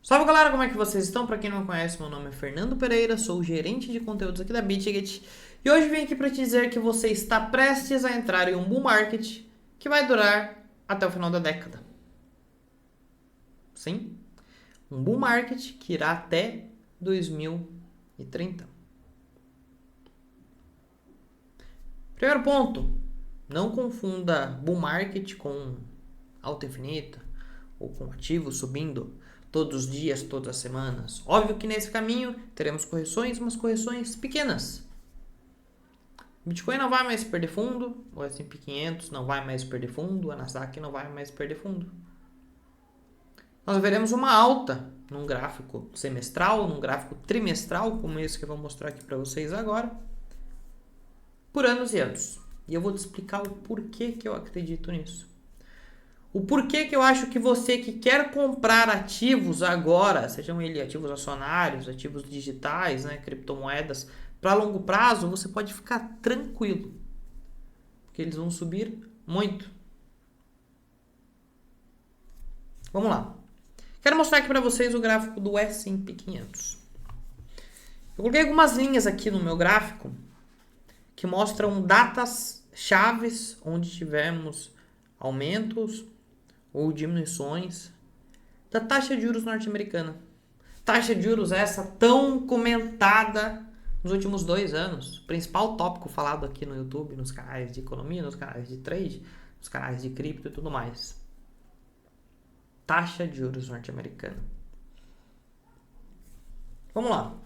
Salve galera, como é que vocês estão? Para quem não me conhece, meu nome é Fernando Pereira, sou o gerente de conteúdos aqui da BitGet e hoje vim aqui para te dizer que você está prestes a entrar em um bull market que vai durar até o final da década. Sim, um bull market que irá até 2030. Primeiro ponto, não confunda bull market com alta infinita ou com ativos subindo todos os dias, todas as semanas. Óbvio que nesse caminho teremos correções, mas correções pequenas. Bitcoin não vai mais perder fundo, o S&P 500 não vai mais perder fundo, a Nasdaq não vai mais perder fundo. Nós veremos uma alta num gráfico semestral, num gráfico trimestral, como esse que eu vou mostrar aqui para vocês agora, por anos e anos. E eu vou te explicar o porquê que eu acredito nisso. O porquê que eu acho que você que quer comprar ativos agora, sejam eles ativos acionários, ativos digitais, né, criptomoedas, para longo prazo, você pode ficar tranquilo, porque eles vão subir muito. Vamos lá. Quero mostrar aqui para vocês o gráfico do S&P 500. Eu coloquei algumas linhas aqui no meu gráfico que mostram datas chaves onde tivemos aumentos ou diminuições da taxa de juros norte-americana. Taxa de juros essa tão comentada nos últimos 2 anos. Principal tópico falado aqui no YouTube, nos canais de economia, nos canais de trade, nos canais de cripto e tudo mais. Taxa de juros norte-americana. Vamos lá.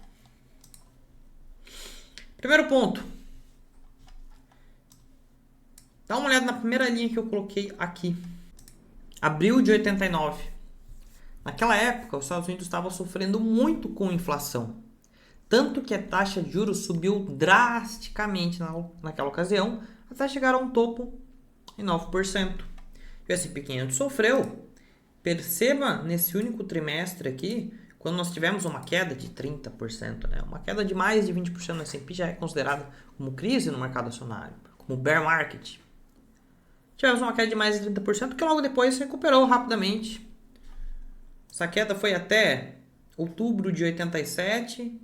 Primeiro ponto. Dá uma olhada na primeira linha que eu coloquei aqui. Abril de 89. Naquela época, os Estados Unidos estavam sofrendo muito com inflação. Tanto que a taxa de juros subiu drasticamente naquela ocasião, até chegar a um topo em 9%. E o S&P 500 sofreu. Perceba nesse único trimestre aqui, quando nós tivemos uma queda de 30%, né? Uma queda de mais de 20% no S&P já é considerada como crise no mercado acionário, como bear market. Tivemos uma queda de mais de 30%, que logo depois se recuperou rapidamente. Essa queda foi até outubro de 87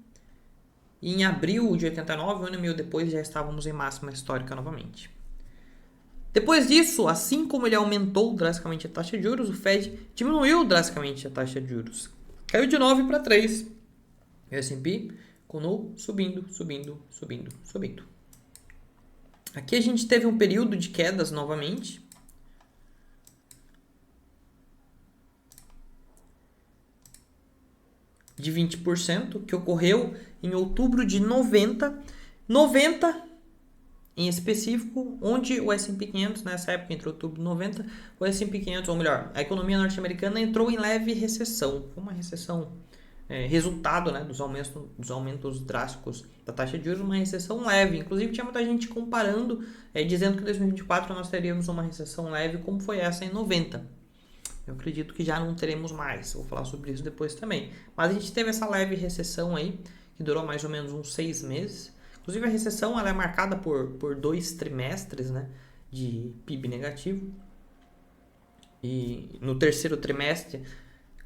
e em abril de 89, um ano e meio depois, já estávamos em máxima histórica novamente. Depois disso, assim como ele aumentou drasticamente a taxa de juros, o Fed diminuiu drasticamente a taxa de juros. Caiu de 9 para 3. E o S&P continuou subindo, subindo, subindo, subindo. Aqui a gente teve um período de quedas novamente. De 20%, que ocorreu em outubro de 90 em específico, onde o S&P 500, nessa época, entre outubro de 90, o S&P 500, ou melhor, a economia norte-americana entrou em leve recessão. Foi uma recessão resultado, né, dos aumentos drásticos da taxa de juros, uma recessão leve. Inclusive, tinha muita gente comparando, dizendo que em 2024 nós teríamos uma recessão leve, como foi essa em 90. Eu acredito que já não teremos mais. Vou falar sobre isso depois também. Mas a gente teve essa leve recessão aí, que durou mais ou menos uns 6 meses. Inclusive a recessão ela é marcada por 2 trimestres, né, de PIB negativo. E no terceiro trimestre,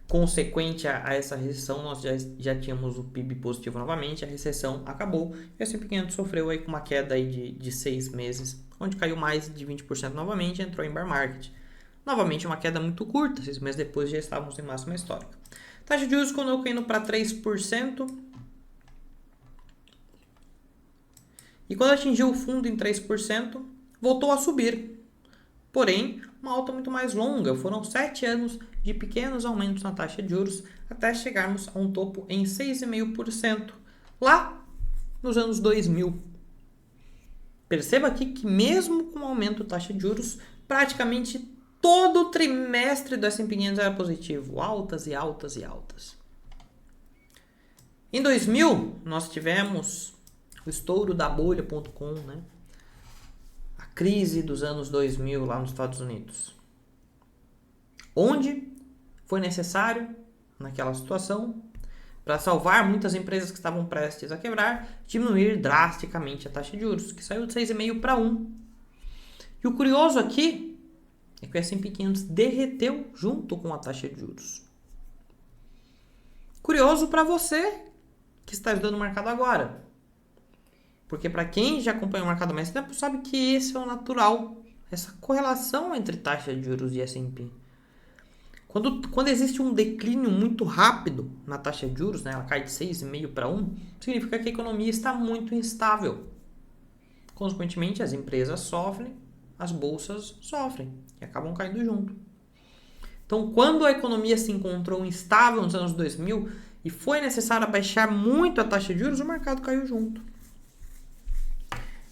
consequente a essa recessão, nós já tínhamos o PIB positivo novamente. A recessão acabou e o S&P 500 sofreu aí com uma queda aí de 6 meses, onde caiu mais de 20% novamente e entrou em bear market. Novamente uma queda muito curta, 6 meses depois já estávamos em máxima histórica. Taxa de juros continuou caindo para 3%. E quando atingiu o fundo em 3%, voltou a subir. Porém, uma alta muito mais longa. Foram 7 anos de pequenos aumentos na taxa de juros até chegarmos a um topo em 6,5%. Lá nos anos 2000. Perceba aqui que mesmo com o aumento da taxa de juros, praticamente todo o trimestre do S&P 500 era positivo. Altas e altas e altas. Em 2000, nós tivemos o estouro da bolha.com, né? A crise dos anos 2000 lá nos Estados Unidos. Onde foi necessário, naquela situação, para salvar muitas empresas que estavam prestes a quebrar, diminuir drasticamente a taxa de juros, que saiu de 6,5 para 1. E o curioso aqui é que o S&P 500 derreteu junto com a taxa de juros. Curioso para você que está estudando o mercado agora. Porque para quem já acompanha o mercado há mais tempo, sabe que esse é o natural. Essa correlação entre taxa de juros e S&P. Quando existe um declínio muito rápido na taxa de juros, né, ela cai de 6,5 para 1, significa que a economia está muito instável. Consequentemente, as empresas sofrem, as bolsas sofrem e acabam caindo junto. Então, quando a economia se encontrou instável nos anos 2000 e foi necessário baixar muito a taxa de juros, o mercado caiu junto.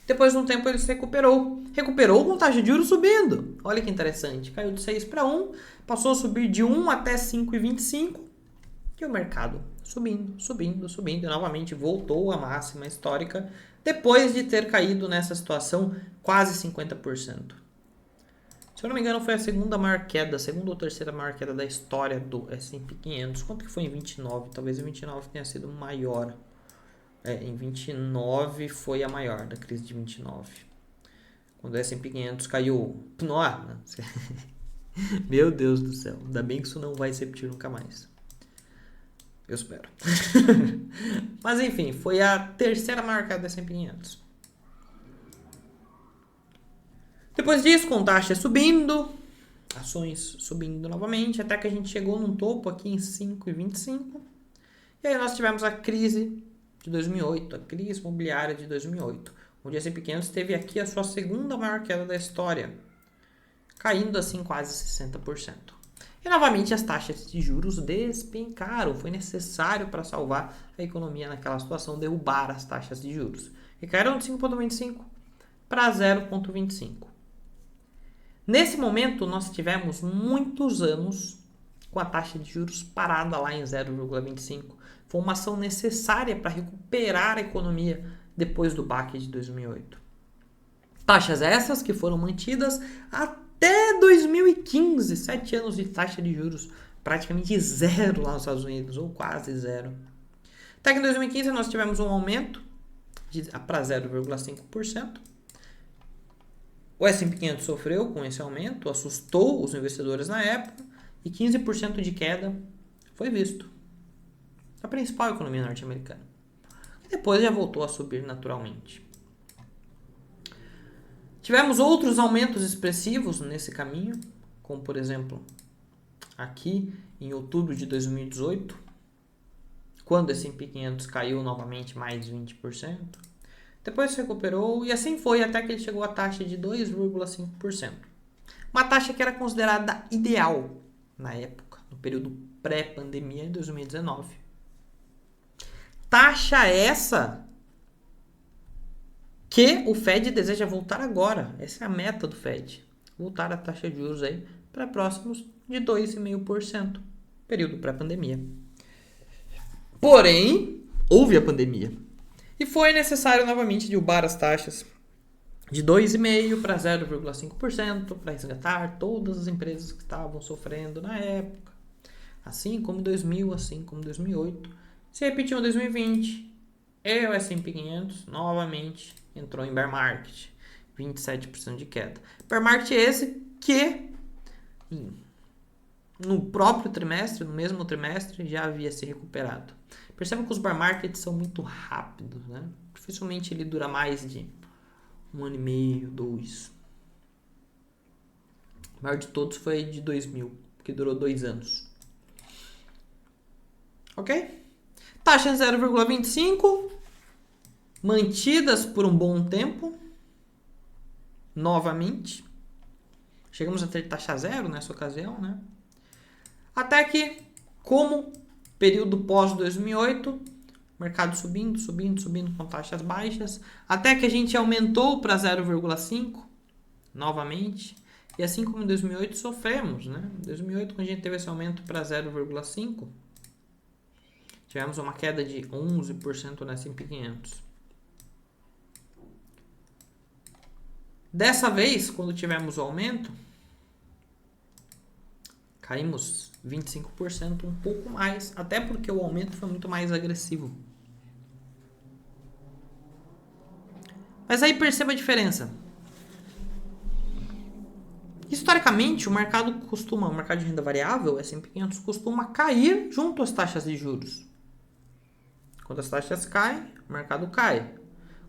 Depois de um tempo ele se recuperou. Recuperou com taxa de juros subindo. Olha que interessante. Caiu de 6 para 1, passou a subir de 1 até 5,25 e o mercado subindo, subindo, subindo. E novamente voltou à máxima histórica depois de ter caído nessa situação quase 50%. Se eu não me engano foi a segunda maior queda, segunda ou terceira maior queda da história do S&P 500. Quanto que foi em 29? Talvez em 29 tenha sido maior. Em 29 foi a maior da crise de 29. Quando o S&P 500 caiu... Meu Deus do céu. Ainda bem que isso não vai se repetir nunca mais. Eu espero. Mas enfim, foi a terceira maior queda do S&P 500. Depois disso, com taxa subindo, ações subindo novamente, até que a gente chegou num topo aqui em 5,25. E aí nós tivemos a crise de 2008, a crise imobiliária de 2008, onde o S&P 500 teve aqui a sua segunda maior queda da história, caindo assim quase 60%. E novamente as taxas de juros despencaram, foi necessário para salvar a economia naquela situação, derrubar as taxas de juros. E caíram de 5,25 para 0,25. Nesse momento nós tivemos muitos anos com a taxa de juros parada lá em 0,25. Foi uma ação necessária para recuperar a economia depois do baque de 2008. Taxas essas que foram mantidas até 2015, 7 anos de taxa de juros praticamente zero lá nos Estados Unidos, ou quase zero. Até que em 2015 nós tivemos um aumento para 0,5%. O S&P 500 sofreu com esse aumento, assustou os investidores na época e 15% de queda foi visto. A principal economia norte-americana. E depois já voltou a subir naturalmente. Tivemos outros aumentos expressivos nesse caminho, como por exemplo, aqui em outubro de 2018, quando o S&P 500 caiu novamente mais de 20%. Depois se recuperou e assim foi até que ele chegou à taxa de 2,5%. Uma taxa que era considerada ideal na época, no período pré-pandemia em 2019. Taxa essa que o Fed deseja voltar agora. Essa é a meta do Fed. Voltar a taxa de juros aí para próximos de 2,5%. Período pré-pandemia. Porém, houve a pandemia. E foi necessário novamente derrubar as taxas de 2,5% para 0,5% para resgatar todas as empresas que estavam sofrendo na época. Assim como em 2000, assim como em 2008. Se repetiu em 2020. E o S&P 500 novamente entrou em bear market. 27% de queda. Bear market esse que no próprio trimestre, no mesmo trimestre, já havia se recuperado. Percebam que os bear markets são muito rápidos, né? Dificilmente ele dura mais de 1 ano e meio, 2. O maior de todos foi de 2000, que durou 2 anos. Ok? Taxa 0,25, mantidas por um bom tempo, novamente. Chegamos a ter taxa zero nessa ocasião, né? Até que, como período pós-2008, mercado subindo, subindo, subindo com taxas baixas, até que a gente aumentou para 0,5 novamente. E assim como em 2008 sofremos, né? Em 2008, quando a gente teve esse aumento para 0,5, tivemos uma queda de 11% no S&P 500. Dessa vez, quando tivemos o aumento, caímos 25%, um pouco mais, até porque o aumento foi muito mais agressivo. Mas aí perceba a diferença. Historicamente, o mercado de renda variável, o S&P 500, costuma cair junto às taxas de juros. Quando as taxas caem, o mercado cai.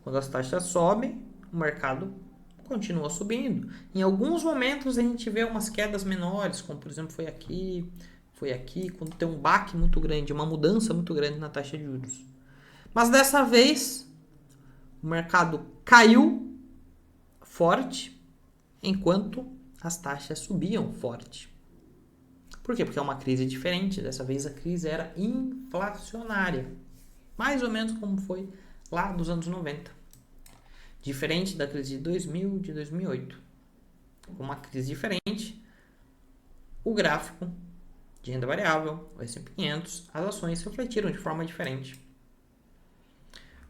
Quando as taxas sobem, o mercado continua subindo. Em alguns momentos a gente vê umas quedas menores, como por exemplo foi aqui, quando tem um baque muito grande, uma mudança muito grande na taxa de juros. Mas dessa vez, o mercado caiu forte, enquanto as taxas subiam forte. Por quê? Porque é uma crise diferente. Dessa vez a crise era inflacionária. Mais ou menos como foi lá dos anos 90. Diferente da crise de 2000, de 2008. Uma crise diferente, o gráfico de renda variável, o S&P 500, as ações se refletiram de forma diferente.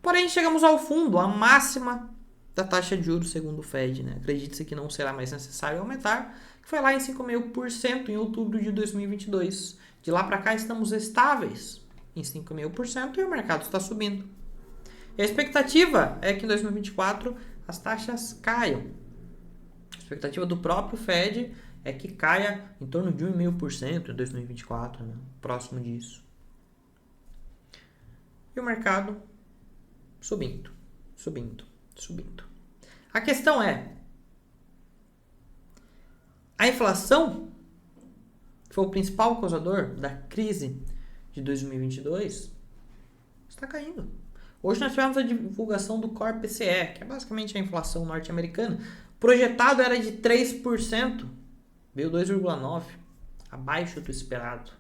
Porém, chegamos ao fundo, a máxima da taxa de juros segundo o Fed. Né? Acredita-se que não será mais necessário aumentar, que foi lá em 5,5% em outubro de 2022. De lá para cá estamos estáveis em 5,5% e o mercado está subindo. E a expectativa é que em 2024 as taxas caiam. A expectativa do próprio Fed é que caia em torno de 1,5% em 2024, né? Próximo disso. E o mercado subindo, subindo, subindo. A questão é, a inflação foi o principal causador da crise de 2022, está caindo. Hoje nós tivemos a divulgação do Core PCE, que é basicamente a inflação norte-americana. Projetado era de 3%, veio 2,9%, abaixo do esperado.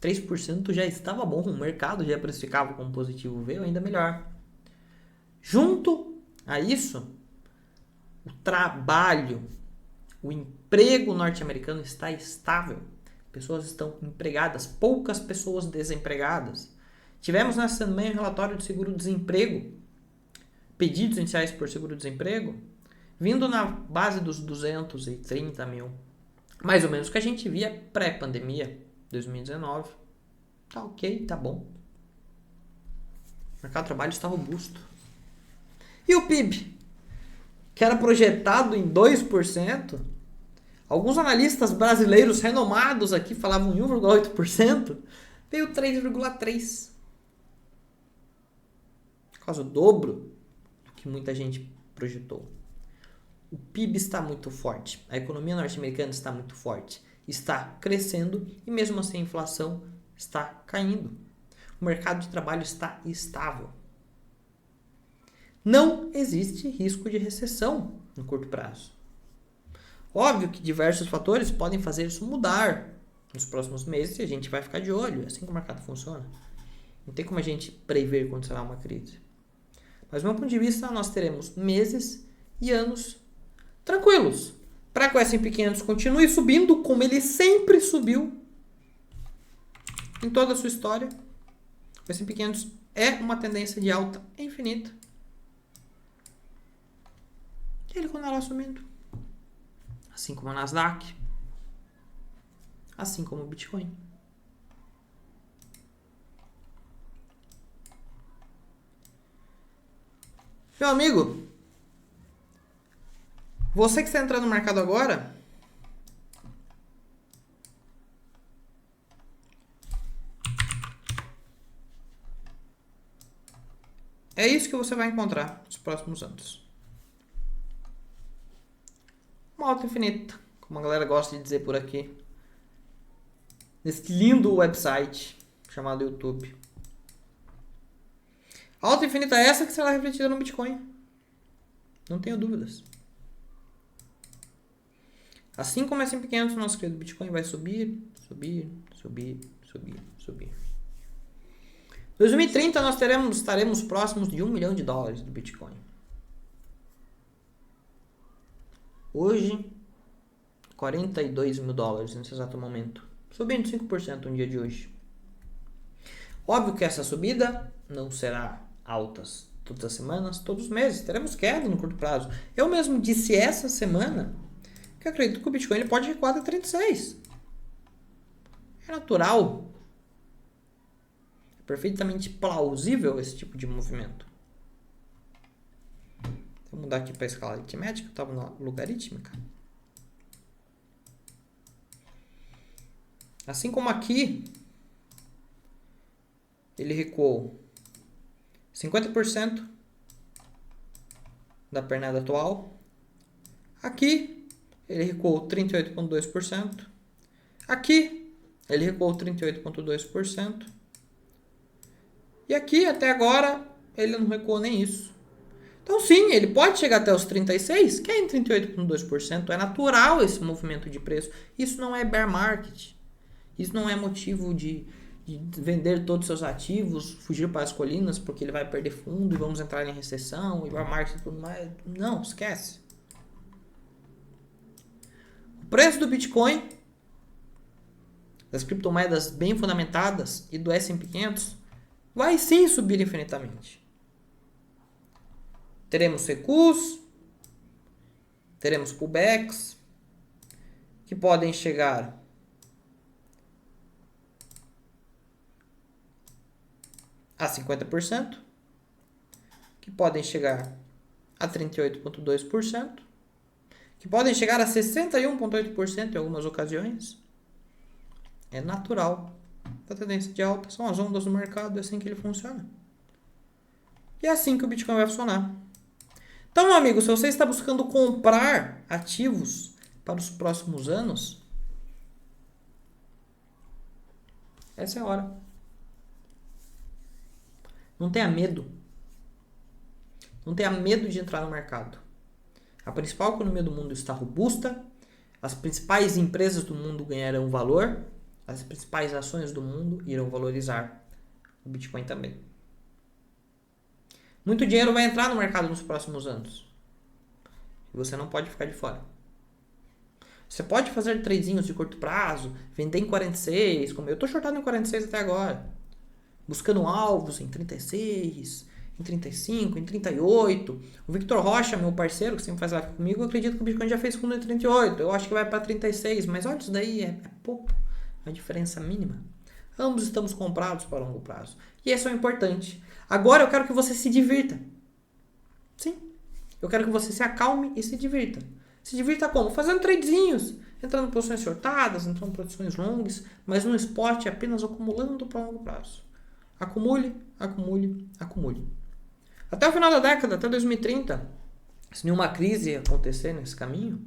3% já estava bom, o mercado já precificava como positivo, veio ainda melhor. Junto a isso, o trabalho, o emprego norte-americano está estável. Pessoas estão empregadas, poucas pessoas desempregadas. Tivemos nessa semana um relatório de seguro-desemprego, pedidos iniciais por seguro-desemprego, vindo na base dos 230 mil. Mais ou menos o que a gente via pré-pandemia, 2019. Tá ok, tá bom. O mercado de trabalho está robusto. E o PIB, que era projetado em 2%, alguns analistas brasileiros renomados aqui falavam em 1,8%, veio 3,3%. Quase o dobro do que muita gente projetou. O PIB está muito forte, a economia norte-americana está muito forte, está crescendo e mesmo assim a inflação está caindo. O mercado de trabalho está estável. Não existe risco de recessão no curto prazo. Óbvio que diversos fatores podem fazer isso mudar nos próximos meses e a gente vai ficar de olho, é assim que o mercado funciona. Não tem como a gente prever quando será uma crise. Mas do meu ponto de vista, nós teremos meses e anos tranquilos, para que o S&P 500 continue subindo como ele sempre subiu em toda a sua história. O S&P 500 é uma tendência de alta infinita. E ele continuará subindo. Assim como a Nasdaq. Assim como o Bitcoin. Meu amigo, você que está entrando no mercado agora, é isso que você vai encontrar nos próximos anos. Uma alta infinita, como a galera gosta de dizer por aqui. Nesse lindo website chamado YouTube. A alta infinita é essa que será refletida no Bitcoin. Não tenho dúvidas. Assim como é S&P 500, nosso querido Bitcoin vai subir, subir, subir, subir, subir. Em 2030 nós estaremos próximos de $1 milhão do Bitcoin. Hoje, $42 mil nesse exato momento. Subindo 5% no dia de hoje. Óbvio que essa subida não será altas todas as semanas, todos os meses. Teremos queda no curto prazo. Eu mesmo disse essa semana que eu acredito que o Bitcoin ele pode recuar até 36. É natural. É perfeitamente plausível esse tipo de movimento. Vou mudar aqui para a escala aritmética. Eu estava na logarítmica. Assim como aqui, ele recuou 50% da pernada atual. Aqui, ele recuou 38,2%. Aqui, ele recuou 38,2%. E aqui, até agora, ele não recuou nem isso. Então, sim, ele pode chegar até os 36, que é em 38,2%. É natural esse movimento de preço. Isso não é bear market. Isso não é motivo de vender todos os seus ativos, fugir para as colinas, porque ele vai perder fundo e vamos entrar em recessão e bear market e tudo mais. Não, esquece. O preço do Bitcoin, das criptomoedas bem fundamentadas e do S&P 500 vai sim subir infinitamente. Teremos recus, teremos pullbacks, que podem chegar a 50%, que podem chegar a 38,2%, que podem chegar a 61,8% em algumas ocasiões. É natural da tendência de alta, são as ondas do mercado, é assim que ele funciona. E é assim que o Bitcoin vai funcionar. Então, meu amigo, se você está buscando comprar ativos para os próximos anos, essa é a hora. Não tenha medo. Não tenha medo de entrar no mercado. A principal economia do mundo está robusta, as principais empresas do mundo ganharão valor, as principais ações do mundo irão valorizar. O Bitcoin também. Muito dinheiro vai entrar no mercado nos próximos anos. E você não pode ficar de fora. Você pode fazer tradezinhos de curto prazo, vender em 46, como eu estou shortado em 46 até agora. Buscando alvos em 36, em 35, em 38. O Victor Rocha, meu parceiro, que sempre faz live comigo, eu acredito que o Bitcoin já fez fundo em 38. Eu acho que vai para 36, mas olha, isso daí é pouco. É uma diferença mínima. Ambos estamos comprados para longo prazo. E isso é o importante. Agora eu quero que você se divirta. Sim. Eu quero que você se acalme e se divirta. Se divirta como? Fazendo tradezinhos. Entrando em posições shortadas, entrando em posições longas, mas no spot apenas acumulando para longo prazo. Acumule, acumule, acumule. Até o final da década, até 2030, se nenhuma crise acontecer nesse caminho,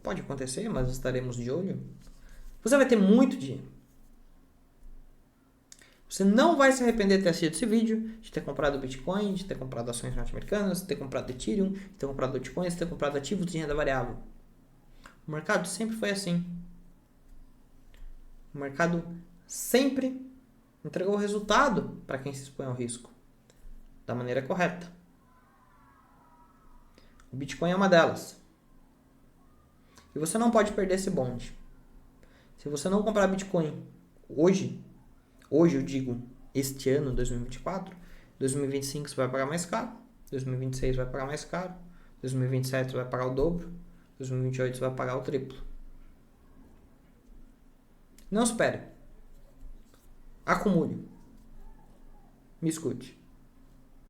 pode acontecer, mas estaremos de olho, você vai ter muito dinheiro. Você não vai se arrepender de ter assistido esse vídeo, de ter comprado Bitcoin, de ter comprado ações norte-americanas, de ter comprado Ethereum, de ter comprado Bitcoin, de ter comprado ativos de renda variável. O mercado sempre foi assim. O mercado sempre entregou o resultado para quem se expõe ao risco, da maneira correta. O Bitcoin é uma delas. E você não pode perder esse bonde. Se você não comprar Bitcoin hoje eu digo este ano, 2024, 2025 você vai pagar mais caro, 2026 vai pagar mais caro, 2027 você vai pagar o dobro, 2028 você vai pagar o triplo. Não espere. Acumule. Me escute.